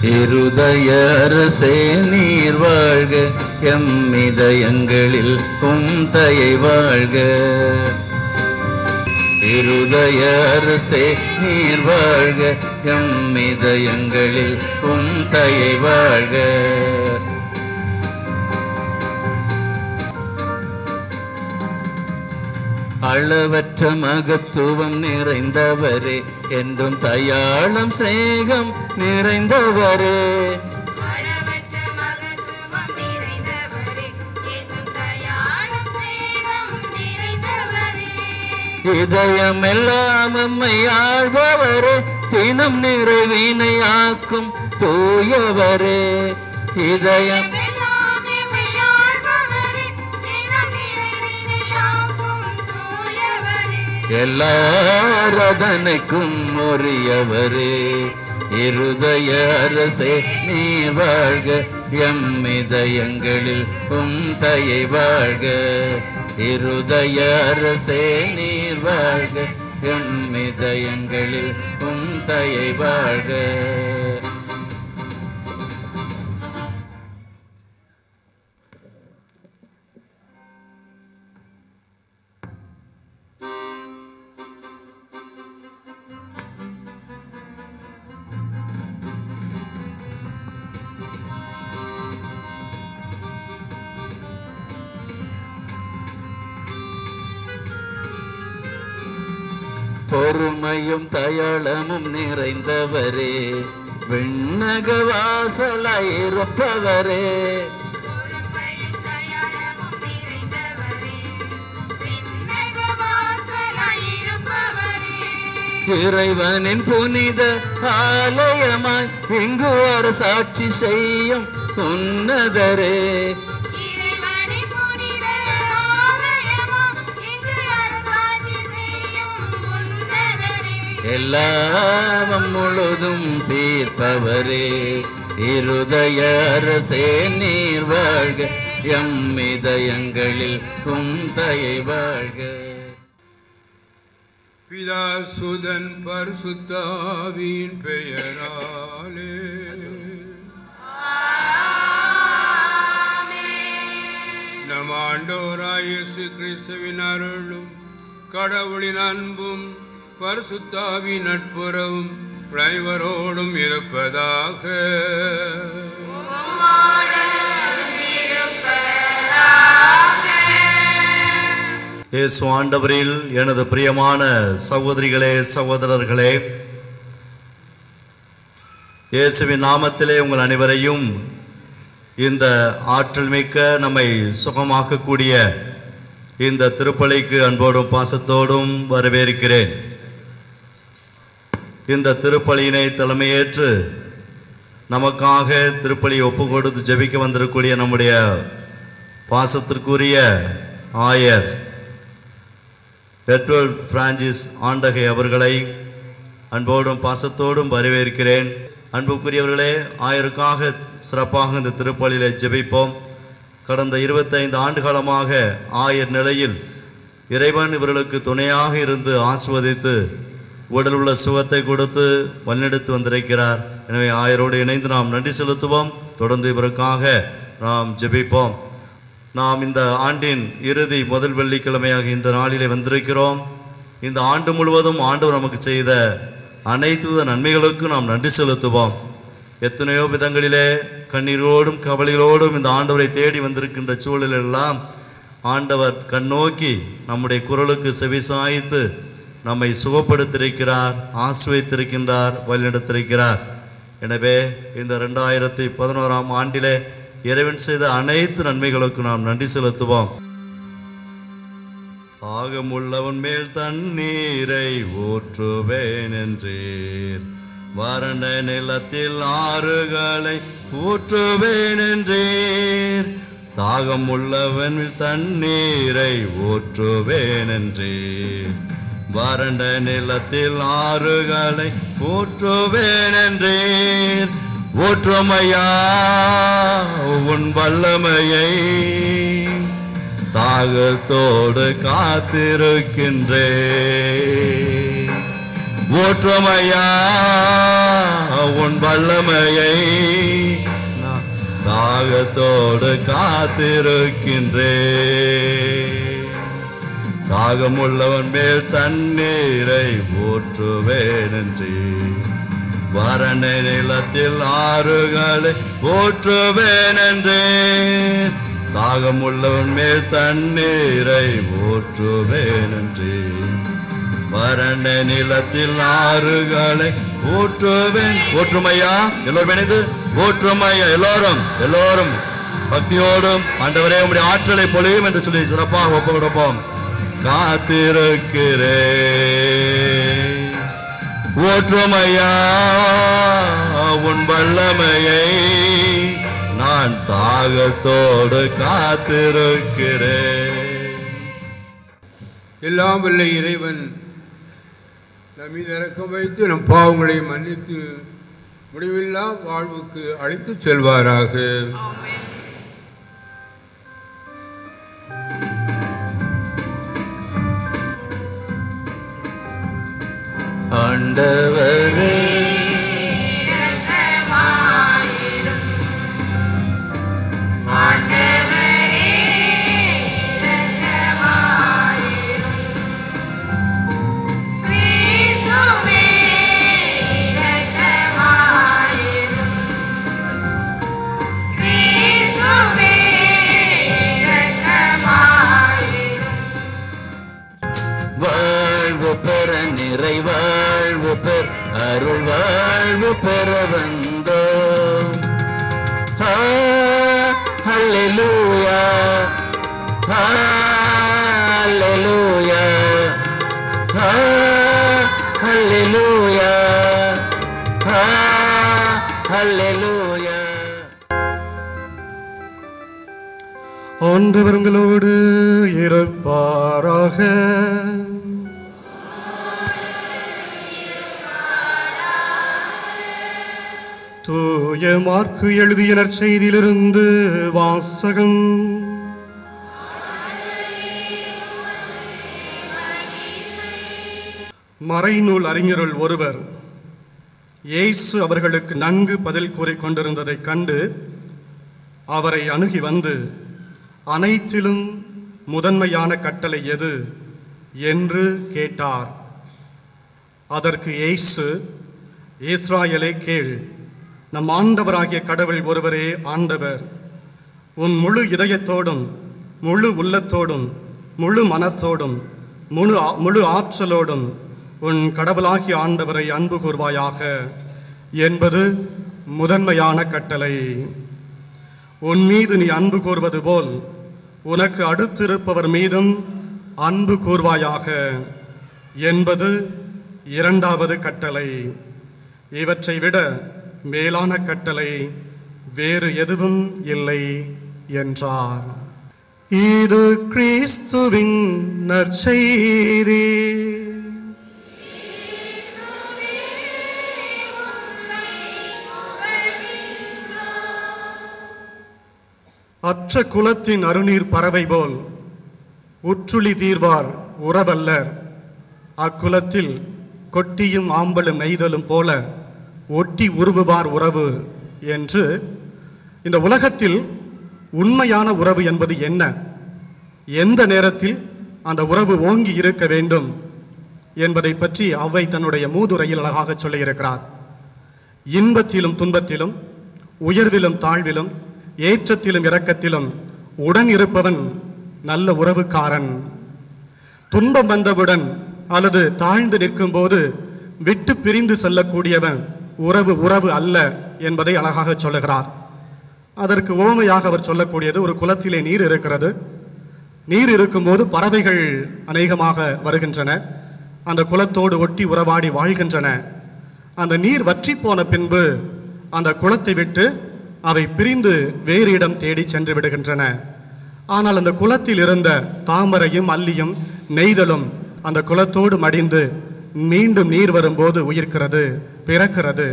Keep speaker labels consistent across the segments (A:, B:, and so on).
A: இருதய அரசே நீர் வாழ்க, எம் இதயங்களில் தயை வாழ்க. இருதய அரசே நீர் வாழ்க, எம் இதயங்களில் தயை வாழ்க. அளவற்ற மகத்துவம் நிறைந்தவரே, என்றும் தயாளம் சிநேகம் நிறைந்தவரே.
B: அளவற்ற மகத்துவம் நிறைந்தவரே, என்றும் தயாளம் சிநேகம் நிறைந்தவரே.
A: இதயம் எல்லாம் எம்மை ஆள்பவரே, தினம் நிறைவினை ஆக்கும் தூயவரே. இதயம் எல்லாரதனைக்கும் உரியவரே. இருதய அரசே நீர் வாழ்க, எம் இதயங்களில் தயை வாழ்க. இருதய அரசே நீர் வாழ்க, எம் இதயங்களில் தயை வாழ்க. பொறுமையும் தயாளமும் நிறைந்தவரே, விண்ணக வாசலாயிருப்பவரே.
B: பொறுமையும் தயாளமும் நிறைந்தவரே, விண்ணக வாசலாயிருப்பவரே.
A: இறைவனின் புனித ஆலயமாய் இங்கு அரசாட்சி செய்யும் உன்னதரே. எல்லாம் முழுதும் தீர்ப்பவரே. இருதய அரசே நீர் வாழ்க, எம் இதயங்களில் தயை வாழ்க.
C: பிதா சுதன் பரிசுத்த ஆவியின் பெயராலே நம் ஆண்டவராய் இயேசு கிறிஸ்துவின் அருளும் கடவுளின் அன்பும் பரிசுத்த ஆவியின் நட்புறவும் அனைவரோடும் இருப்பதாக.
D: இயேசு ஆண்டவரில் எனது பிரியமான சகோதரிகளே சகோதரர்களே, இயேசுவின் நாமத்திலே உங்கள் அனைவரையும் இந்த ஆற்றல் மிக்க நம்மை சுகமாக்கக்கூடிய இந்த திருப்பலிக்கு அன்போடும் பாசத்தோடும் வரவேற்கிறேன். இந்த திருப்பலியினை தலைமையேற்று நமக்காக திருப்பலி ஒப்பு கொடுத்து ஜெபிக்க வந்திருக்கக்கூடிய நம்முடைய பாசத்திற்குரிய ஆயர் பெட்ரோல் பிரான்சிஸ் ஆண்டகை அவர்களை அன்போடும் பாசத்தோடும் வரவேற்கிறேன். அன்புக்குரியவர்களே, ஆயருக்காக சிறப்பாக இந்த திருப்பலியில் ஜெபிப்போம். கடந்த 25 ஆண்டு காலமாக ஆயர் நிலையில் இறைவன் இவர்களுக்கு துணையாக இருந்து ஆசிர்வதித்து உடல் உள்ள சுகத்தை கொடுத்து வழிநடத்தி வந்திருக்கிறார். எனவே ஆயரோடு இணைந்து நாம் நன்றி செலுத்துவோம். தொடர்ந்து இவருக்காக நாம் ஜெபிப்போம். நாம் இந்த ஆண்டின் இறுதி முதல் வெள்ளிக்கிழமையாக இந்த நாளிலே வந்திருக்கிறோம். இந்த ஆண்டு முழுவதும் ஆண்டவர் நமக்கு செய்த அனைத்து நன்மைகளுக்கும் நாம் நன்றி செலுத்துவோம். எத்தனையோ விதங்களிலே கண்ணீரோடும் கவலையோடும் இந்த ஆண்டவரை தேடி வந்திருக்கின்ற சூழலெல்லாம் ஆண்டவர் கண்ணோக்கி நம்முடைய குரலுக்கு செவிசாய்த்து நம்மை சுகப்படுத்தியிருக்கிறார், ஆசிர்வதித்திருக்கின்றார், வழிநடத்திருக்கிறார். எனவே இந்த 2011ஆம் ஆண்டிலே இறைவன் செய்த அனைத்து நன்மைகளுக்கும் நாம் நன்றி செலுத்துவோம். தாகமுள்ளவன் மேல் தண்ணீரை ஊற்றுவேன் என்றீர், வறண்ட நிலத்தில் ஆறுகளை ஊற்றுவேன் என்றீர். தாகம் உள்ளவன் தண்ணீரை ஊற்றுவேன் என்றீர், வறண்ட நிலத்தில் ஆறுகளை ஊற்றுவேன் என்றீர். ஊற்றுமையா உன் வல்லமையை தாகத்தோடு காத்திருக்கின்றேன். ஊற்றுமையா உன் வல்லமையை நான் தாகத்தோடு காத்திருக்கின்றேன். தாகமுள்ளவன் மேல் தண்ணீரை ஊற்றுவேன் என்று வறண்ட நிலத்தில் ஆறுகளை ஊற்றுவேன் என்று. தாகமுள்ளவன் மேல் தண்ணீரை ஊற்றுவேன் என்று வறண்ட நிலத்தில் ஆறுகளை ஊற்றுவேன். ஊற்றுமையா எல்லோரும் இணைந்து ஊற்றுமையா எல்லோரும் பக்தியோடும் ஆண்டவரே உம்முடைய ஆற்றலை பொழியும் என்று சொல்லி சிறப்பாக ஒப்பு கொடுப்போம். காத்திருக்கிறேன் ஊற்றுமையா உன் வல்லமையை நான் தாகத்தோடு காத்திருக்கிறேன்.
C: எல்லாம் வல்ல இறைவன் நம் மீது இரக்கம் வைத்து நம் பாவங்களை மன்னித்து முடிவில்லா வாழ்வுக்கு அழைத்து செல்வாராக.
A: ஆண்டவரே வாழ்வு பெற நிறைவாழ்வு பெற அருள் வாழ்வு பெற வந்தோம். ஹல்லேலூயா ஹல்லேலூயா ஹல்லேலூயா ஹல்லேலூயா.
E: ஆண்டவர் உங்களோடு இருப்பாராக. தூய மார்க்கு எழுதிய நற்செய்தியிலிருந்து வாசகம். மறைநூல் அறிஞருள் ஒருவர் இயேசு அவர்களுக்கு நன்கு பதில் கூறிக் கொண்டிருந்ததைக் கண்டு அவரை அணுகி வந்து, அனைத்திலும் முதன்மையான கட்டளை எது என்று கேட்டார். அதற்கு இயேசு, இஸ்ராயேலே கேள், நம் ஆண்டவராகிய கடவுள் ஒருவரே ஆண்டவர். உன் முழு இதயத்தோடும் முழு உள்ளத்தோடும் முழு மனத்தோடும் முழு ஆற்றலோடும் உன் கடவுளாகிய ஆண்டவரை அன்பு கூர்வாயாக என்பது முதன்மையான கட்டளை. உன் மீது நீ அன்பு கூர்வது போல் உனக்கு அடுத்திருப்பவர் மீதும் அன்பு கூர்வாயாக என்பது இரண்டாவது கட்டளை. இவற்றை விட மேலான கட்டளை வேறு எதுவும் இல்லை என்றார். இது கிறிஸ்துவின் நற்செய்தி. அற்ற குலத்தின் அருநீர் பறவை போல் உற்றுளி தீர்வார் உறவல்லர். அக்குலத்தில் கொட்டியும் ஆம்பலும் நெய்தலும் போல ஒட்டி உருவுவார் உறவு என்று. இந்த உலகத்தில் உண்மையான உறவு என்பது என்ன? எந்த நேரத்தில் அந்த உறவு ஓங்கி இருக்க வேண்டும் என்பதை பற்றி அவ்வை தன்னுடைய மூதுரையில் அழகாக சொல்லியிருக்கிறார். இன்பத்திலும் துன்பத்திலும் உயர்விலும் தாழ்விலும் ஏற்றத்திலும் இரக்கத்திலும் உடன் இருப்பவன் நல்ல உறவுக்காரன். துன்பம் வந்தவுடன் அல்லது தாழ்ந்து நிற்கும் போது விட்டு பிரிந்து செல்லக்கூடியவன் உறவு அல்ல என்பதை அழகாக சொல்லுகிறார். அதற்கு உவமையாக அவர் சொல்லக்கூடியது, ஒரு குளத்திலே நீர் இருக்கிறது. நீர் இருக்கும்போது பறவைகள் அநேகமாக வருகின்றன, அந்த குளத்தோடு ஒட்டி உறவாடி வாழ்கின்றன. அந்த நீர் வற்றி போன பின்பு அந்த குளத்தை விட்டு அவை பிரிந்து வேறு இடம் தேடி சென்று விடுகின்றன. ஆனால் அந்த குளத்தில் இருந்த தாமரையும் அல்லியும் நெய்தலும் அந்த குளத்தோடு மடிந்து மீண்டும் நீர் வரும்போது உயிர்க்கிறது, பிறக்கிறது.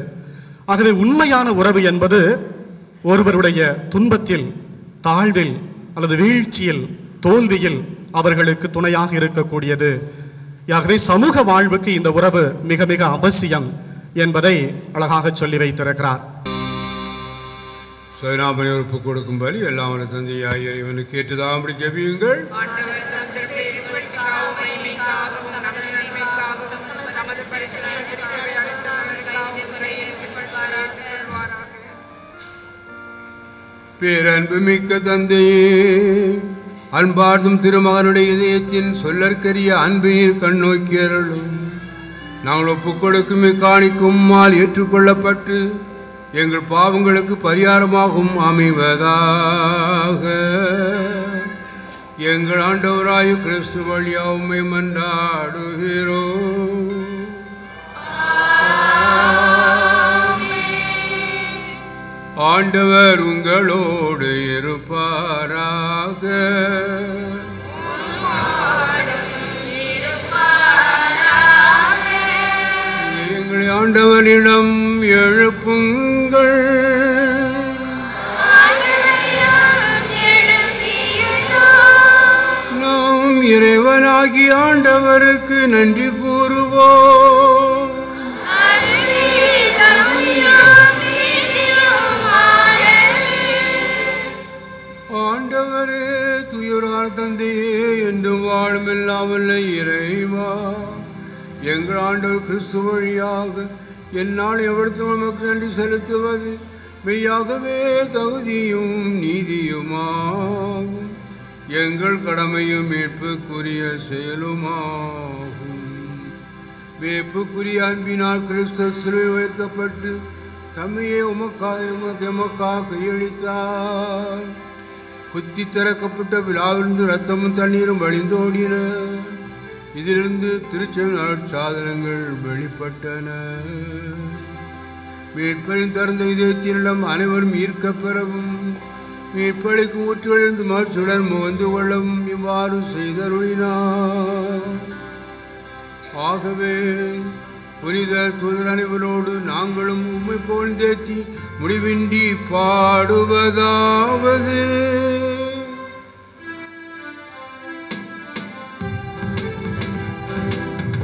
E: ஆகவே உண்மையான உறவு என்பது ஒருவருடைய துன்பத்தில், தாழ்வில் அல்லது வீழ்ச்சியில், தோல்வியில் அவர்களுக்கு துணையாக இருக்கக்கூடியது. ஆகவே சமூக வாழ்வுக்கு இந்த உறவு மிக மிக அவசியம் என்பதை அழகாக சொல்லி வைத்திருக்கிறார்.
C: சைனாபனை ஒப்பு கொடுக்கும்படி எல்லாம் வல்ல தந்தையாகிய இறைவனை கேட்டுதான் அப்படி ஜெபியுங்கள். பேரன்பு மிக்க தந்தையே, அன்பார்ந்தும் திருமகனுடைய இதயத்தின் சொல்லற்கரிய அன்பினீர் கண்ணோக்கி அருளும். நாங்கள் ஒப்புக் கொடுக்கும் இக்காணிக்கும் மால் ஏற்றுக்கொள்ளப்பட்டு எங்கள் பாவங்களுக்கு பரிகாரமாகவும் அமைவதாக. எங்கள் ஆண்டவராய கிறிஸ்து வழியாக உம்மை மன்றாடுகிறோம். ஆண்டவர் உங்களோடு இருப்பாராக. எங்களை ஆண்டவரிடம் எழுப்புங்கள். நாம் இறைவனாகி ஆண்டவருக்கு நன்றி கூறுவோம். ஆண்டவரே, துயரார் தந்தையே, என்றும் வாழும் எல்லாம் வல்ல இறைவா, எங்கள் ஆண்டவர் கிறிஸ்து வழியாக என்னால் எவர்த்தும் நமக்கு நன்றி செலுத்துவது மெய்யாகவே தகுதியும் நீதியுமாகும். எங்கள் கடமையும் மீட்புக்குரிய செயலுமாகும். மீட்புக்குரிய அன்பினால் கிறிஸ்து சிலுவை உயர்த்தப்பட்டு தம்மையே உமக்காக கையளித்தார். குத்தி திறக்கப்பட்ட விழாவிலிருந்து இரத்தமும் தண்ணீரும் வழிந்தோடின. இதிலிருந்து திருச்செவின் சாதனங்கள் வெளிப்பட்டன. மீட்பரின் திறந்த இதயத்தினிடம் அனைவரும் ஈர்க்கப்பெறவும் மீட்பளிக்கும் ஊற்றுகளிலிருந்து மகிழ்ச்சியுடன் முகந்து கொள்ளவும் இவ்வாறு செய்தருளினார். ஆகவே புனித தூதர் அனைவரோடு நாங்களும் உம்மை புகழ்ந்தேத்தி முடிவின்றி பாடுவதாவது: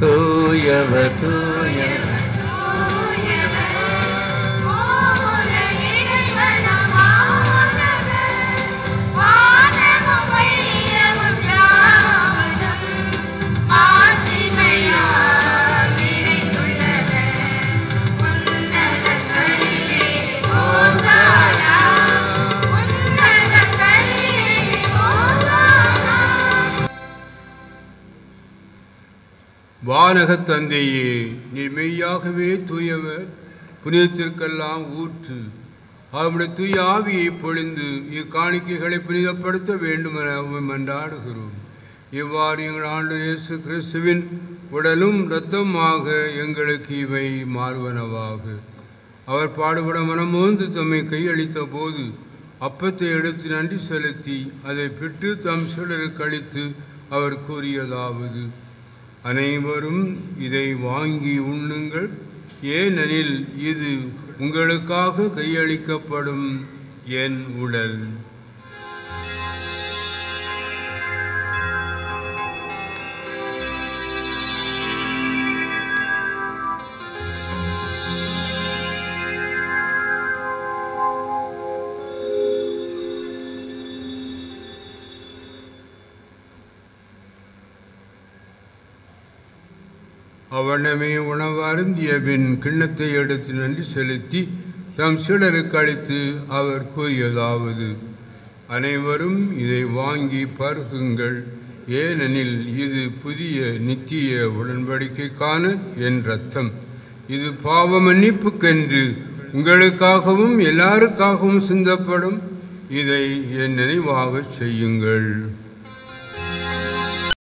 A: தூயவர் தூயவர்
C: வானகத் தந்தையே, நீ மெய்யாகவே தூயவர், புனிதத்திற்கெல்லாம் ஊற்று. அவருடைய தூய ஆவியை பொழிந்து இக்காணிக்கைகளை புனிதப்படுத்த வேண்டுமென மன்றாடுகிறோம். இவ்வாறு எங்கள் ஆண்டவர் இயேசு கிறிஸ்துவின் உடலும் இரத்தமாக எங்களுக்கு இவை மாறுவனவாக. அவர் பாடுபட மனமோந்து தம்மை கையளித்த போது அப்பத்தை எடுத்து நன்றி செலுத்தி அதை பெற்று தம் சீடருக்கு அளித்து அவர் கூறியதாவது: அனைவரும் இதை வாங்கி உண்ணுங்கள், ஏனெனில் இது உங்களுக்காக கையளிக்கப்படும் என் உடல். அவனமே உணவு அருந்திய பின் கிண்ணத்தை எடுத்து நன்றி செலுத்தி தம் சீடருக்கு அளித்து அவர் கூறியதாவது: அனைவரும் இதை வாங்கி பருகுங்கள், ஏனெனில் இது புதிய நித்திய உடன்படிக்கைக்கான என் இரத்தம். இது பாவ மன்னிப்புக்கென்று உங்களுக்காகவும் எல்லாருக்காகவும் சிந்தப்படும். இதை என் நினைவாக செய்யுங்கள்.